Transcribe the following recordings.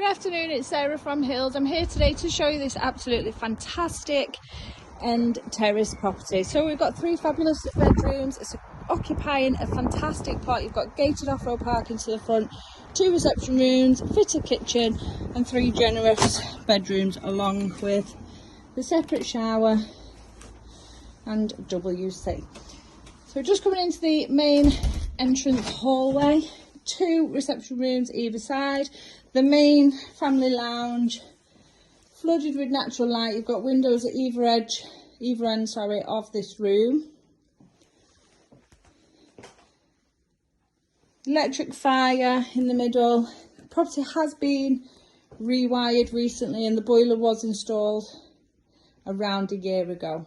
Good afternoon, it's Sarah from Hills. I'm here today to show you this absolutely fantastic end terrace property. So we've got 3 fabulous bedrooms. It's occupying a fantastic plot. You've got gated off-road parking to the front, 2 reception rooms, fitted kitchen and 3 generous bedrooms, along with the separate shower and WC. So just coming into the main entrance hallway, 2 reception rooms either side, the main family lounge, flooded with natural light. You've got windows at either end of this room. Electric fire in the middle. The property has been rewired recently and the boiler was installed around a year ago.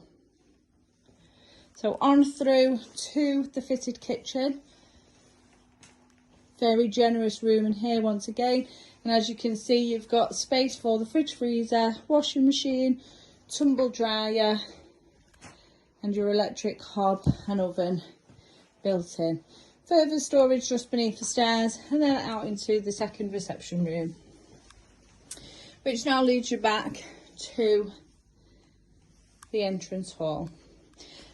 So on through to the fitted kitchen. Very generous room in here once again, and as you can see, you've got space for the fridge, freezer, washing machine, tumble dryer and your electric hob and oven built in. Further storage just beneath the stairs, and then out into the second reception room, which now leads you back to the entrance hall.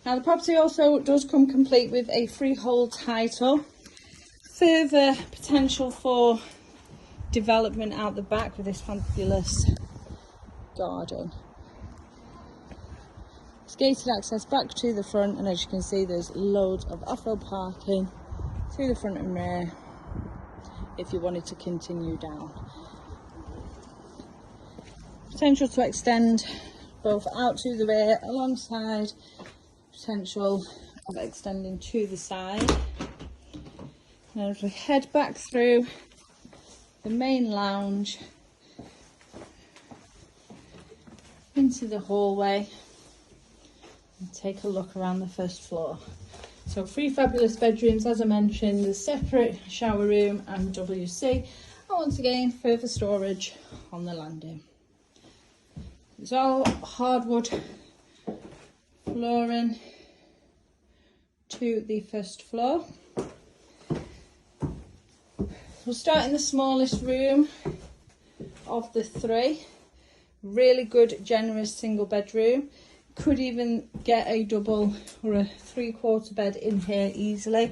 Now the property also does come complete with a freehold title. Further potential for development out the back with this fabulous garden. It's gated access back to the front, and as you can see, there's loads of off-road parking to the front and rear if you wanted to continue down. Potential to extend both out to the rear, alongside potential of extending to the side. And as we head back through the main lounge into the hallway and take a look around the first floor. So 3 fabulous bedrooms, as I mentioned, a separate shower room and WC, and once again further storage on the landing. It's all hardwood flooring to the first floor. We'll start in the smallest room of the 3. Really good, generous single bedroom. Could even get a double or a 3/4 bed in here easily.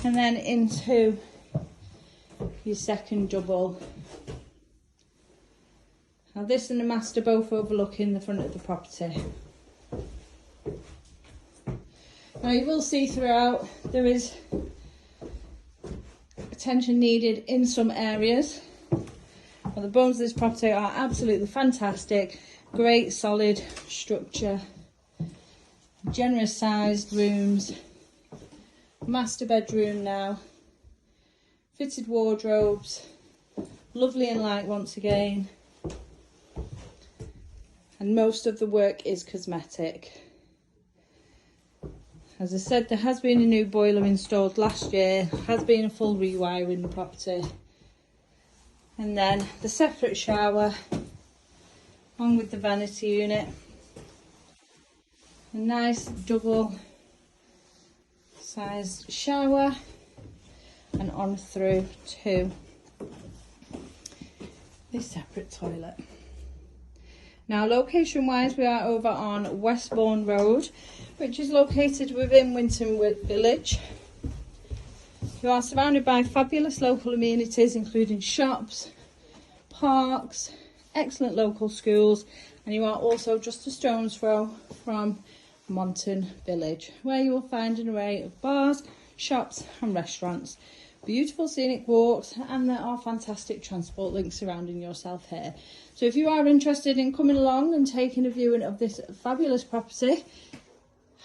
And then into your second double. Now this and the master both overlooking the front of the property. Now you will see throughout there is attention needed in some areas, but the bones of this property are absolutely fantastic. Great solid structure, generous sized rooms, master bedroom now, fitted wardrobes, lovely and light once again, and most of the work is cosmetic. As I said, there has been a new boiler installed last year, has been a full rewiring in the property. And then the separate shower, along with the vanity unit. A nice double sized shower, and on through to the separate toilet. Now location wise, we are over on Westbourne Road, which is located within Monton Village. You are surrounded by fabulous local amenities, including shops, parks, excellent local schools, and you are also just a stone's throw from Monton Village, where you will find an array of bars, shops and restaurants, beautiful scenic walks, and there are fantastic transport links surrounding yourself here. So if you are interested in coming along and taking a viewing of this fabulous property,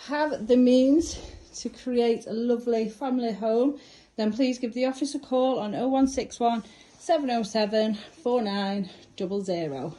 have the means to create a lovely family home, then please give the office a call on 0161 707 4900.